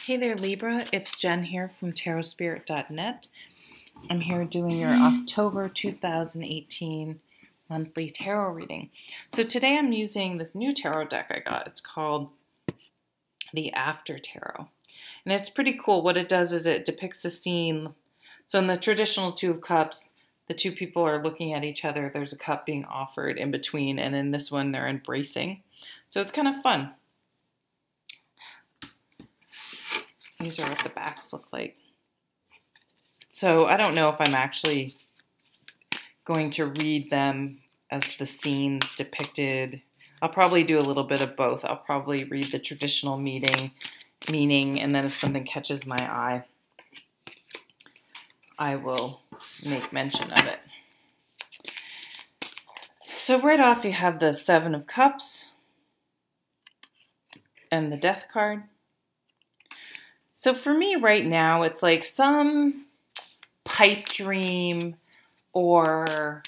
Hey there, Libra. It's Jen here from tarotspirit.net. I'm here doing your October 2018 monthly tarot reading. So today I'm using this new tarot deck I got. It's called the After Tarot. And it's pretty cool. What it does is it depicts a scene. So in the traditional Two of Cups, the two people are looking at each other. There's a cup being offered in between. And in this one, they're embracing. So it's kind of fun. These are what the backs look like. So I don't know if I'm actually going to read them as the scenes depicted. I'll probably do a little bit of both. I'll probably read the traditional meaning, and then if something catches my eye, I will make mention of it. So right off you have the Seven of Cups and the Death card. So for me right now, it's like some pipe dream or,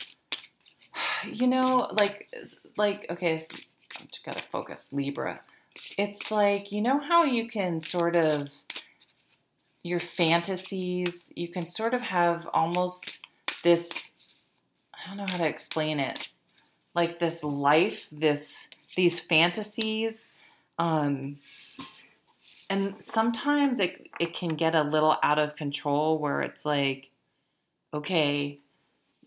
you know, like okay, so I've just got to focus, Libra. It's like, you know how you can sort of, your fantasies, you can sort of have almost this, I don't know how to explain it, like this life, these fantasies, and sometimes it can get a little out of control where it's like, okay,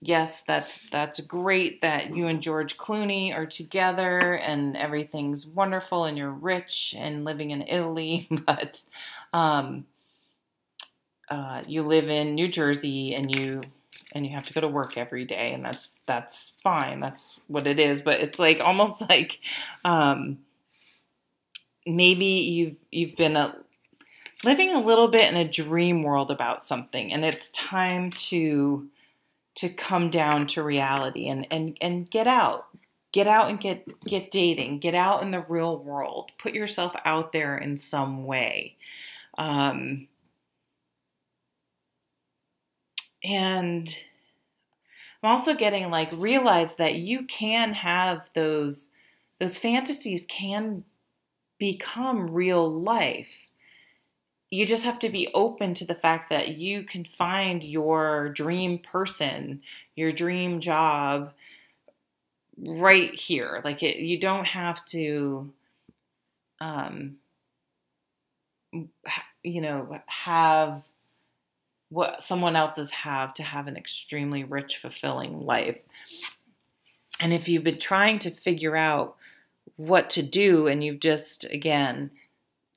yes, that's great that you and George Clooney are together and everything's wonderful and you're rich and living in Italy, but you live in New Jersey and you have to go to work every day, and that's fine. That's what it is. But it's like almost like maybe you've been living a little bit in a dream world about something, and it's time to come down to reality and get out and get dating, get out in the real world, put yourself out there in some way. And I'm also getting like, realize that you can have those fantasies can become real life. You just have to be open to the fact that you can find your dream person, your dream job right here. Like you don't have to, have what someone else's have to have an extremely rich, fulfilling life. And if you've been trying to figure out what to do and you've just, again,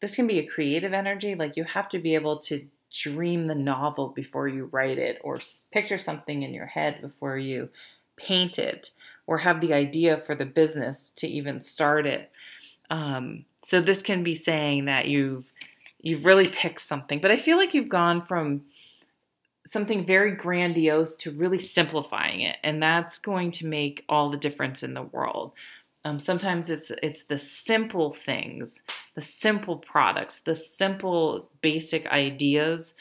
this can be a creative energy. Like you have to be able to dream the novel before you write it, or picture something in your head before you paint it, or have the idea for the business to even start it. So this can be saying that you've really picked something, but I feel like you've gone from something very grandiose to really simplifying it, and that's going to make all the difference in the world. Sometimes it's the simple things, the simple products, the simple basic ideas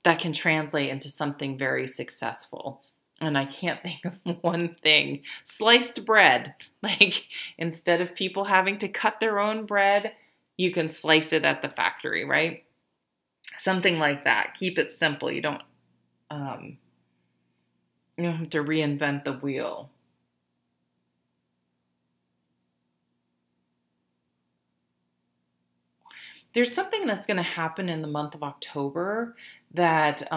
that can translate into something very successful. And I can't think of one thing. Sliced bread. Like, instead of people having to cut their own bread, you can slice it at the factory, right? Something like that. Keep it simple. You don't have to reinvent the wheel. There's something that's going to happen in the month of October that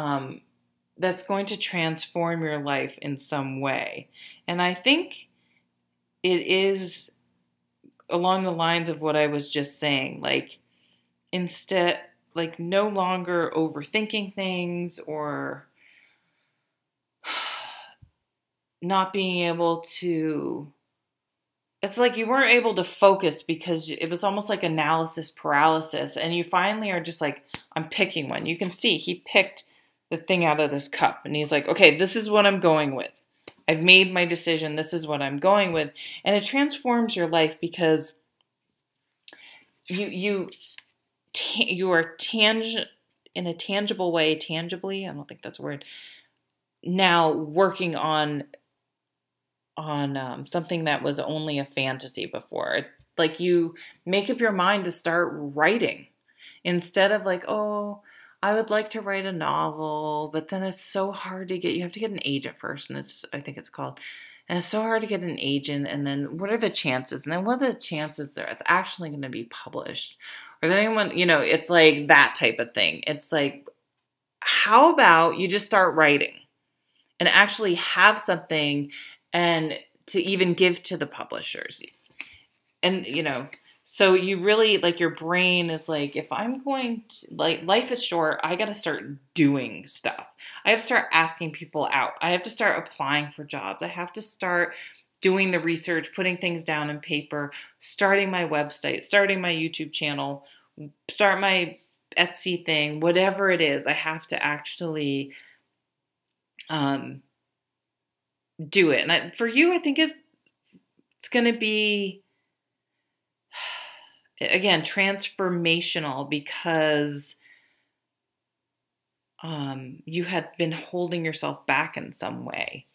that's going to transform your life in some way. And I think it is along the lines of what I was just saying. Like, instead, like no longer overthinking things or not being able to, it's like you weren't able to focus because it was almost like analysis paralysis. And you finally are just like, I'm picking one. You can see he picked the thing out of this cup. And he's like, okay, this is what I'm going with. I've made my decision. This is what I'm going with. And it transforms your life because you are in a tangible way, tangibly, I don't think that's a word, now working on something that was only a fantasy before. Like you make up your mind to start writing Instead of like, oh, I would like to write a novel, but then it's so hard to get, you have to get an agent first, and I think it's called, and it's so hard to get an agent, and then what are the chances? And then what are the chances there it's actually going to be published? Or that anyone, it's like that type of thing. It's like, how about you just start writing and actually have something and to even give to the publishers? And, so you really, like, your brain is like, if I'm going to, like, life is short, I got to start doing stuff. I have to start asking people out. I have to start applying for jobs. I have to start doing the research, putting things down in paper, starting my website, starting my YouTube channel, start my Etsy thing, whatever it is. I have to actually do it. And for you, I think it's going to be, again, transformational, because you had been holding yourself back in some way.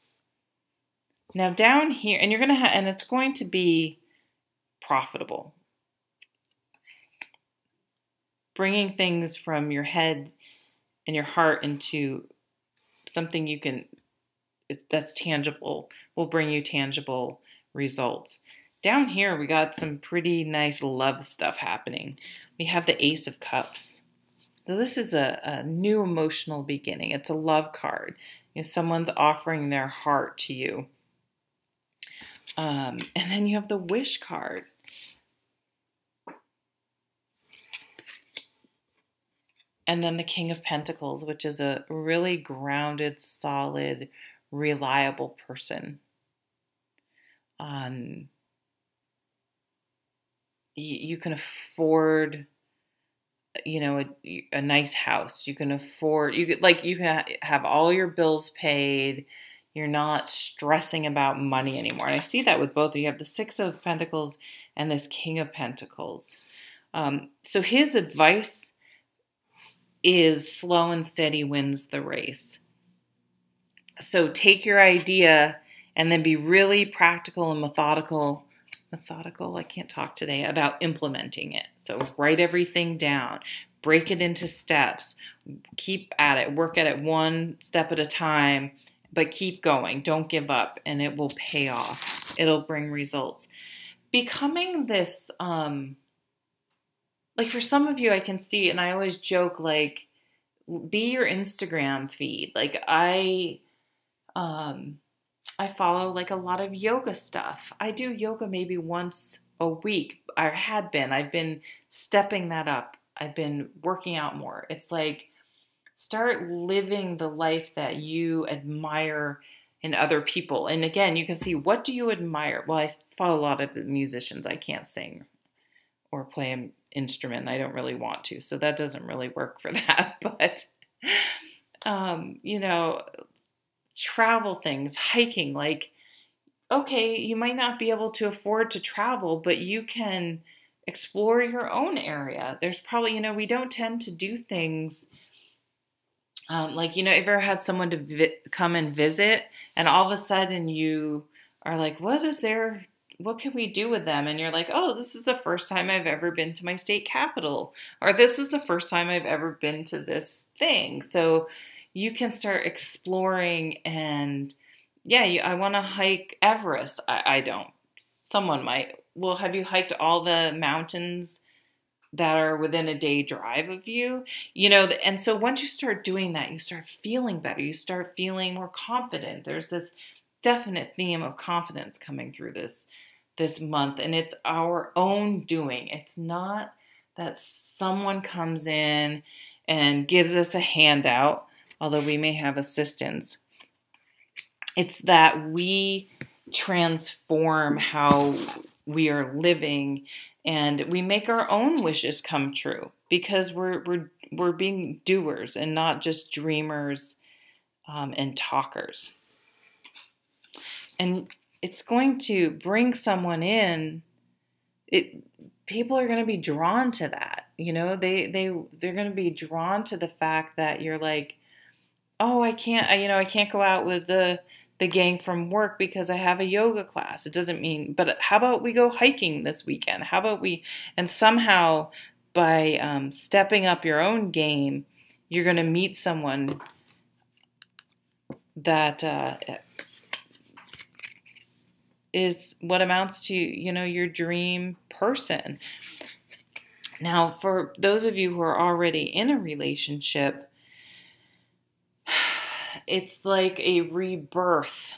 Now down here, and you're going to and it's going to be profitable. Bringing things from your head and your heart into something that's tangible will bring you tangible results. Down here, we got some pretty nice love stuff happening. We have the Ace of Cups. So this is a new emotional beginning. It's a love card. Someone's offering their heart to you. And then you have the Wish card. And then the King of Pentacles, which is a really grounded, solid, reliable person. You can afford, a nice house. You can afford, you have all your bills paid. You're not stressing about money anymore. And I see that with both. You have the Six of Pentacles and this King of Pentacles. So his advice is slow and steady wins the race. So take your idea and then be really practical and methodical, I can't talk today, about implementing it. So write everything down, break it into steps, keep at it, work at it one step at a time, but keep going. Don't give up, and it will pay off. It'll bring results. Becoming this, like for some of you, I can see, and I always joke, like, be your Instagram feed. Like I follow like a lot of yoga stuff. I do yoga maybe once a week. I've been stepping that up. I've been working out more. It's like, start living the life that you admire in other people. And again, you can see, what do you admire? Well, I follow a lot of musicians. I can't sing or play an instrument. I don't really want to. So that doesn't really work for that. But, travel things, hiking, like, okay, you might not be able to afford to travel, but you can explore your own area. There's probably, we don't tend to do things like, ever had someone to come and visit, and all of a sudden you are like, what can we do with them? And you're like, oh, this is the first time I've ever been to my state capital, or this is the first time I've ever been to this thing. So you can start exploring, and I want to hike Everest. I don't. Someone might. Well, have you hiked all the mountains that are within a day drive of you? And so once you start doing that, you start feeling better. You start feeling more confident. There's this definite theme of confidence coming through this month, and it's our own doing. It's not that someone comes in and gives us a handout, although we may have assistance. It's that we transform how we are living, and we make our own wishes come true, because we're being doers and not just dreamers and talkers. And it's going to bring someone in. People are going to be drawn to that. They're going to be drawn to the fact that you're like, oh, I can't go out with the gang from work because I have a yoga class. It doesn't mean, but how about we go hiking this weekend? How about and somehow by stepping up your own game, you're going to meet someone that is what amounts to, your dream person. Now, for those of you who are already in a relationship, it's like a rebirth,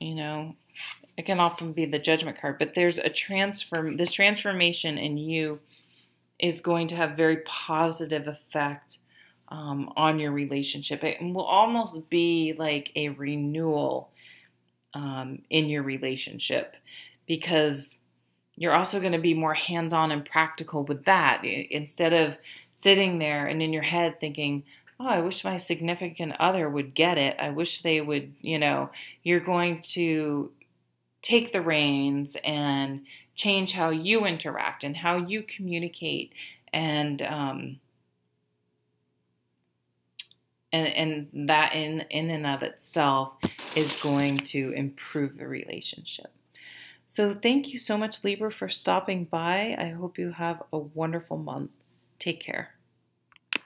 It can often be the judgment card, but there's this transformation in you is going to have very positive effect on your relationship. It will almost be like a renewal in your relationship, because you're also going to be more hands-on and practical with that, instead of sitting there and in your head thinking, oh, I wish my significant other would get it. I wish they would, you're going to take the reins and change how you interact and how you communicate, and that in and of itself is going to improve the relationship. So thank you so much, Libra, for stopping by. I hope you have a wonderful month. Take care.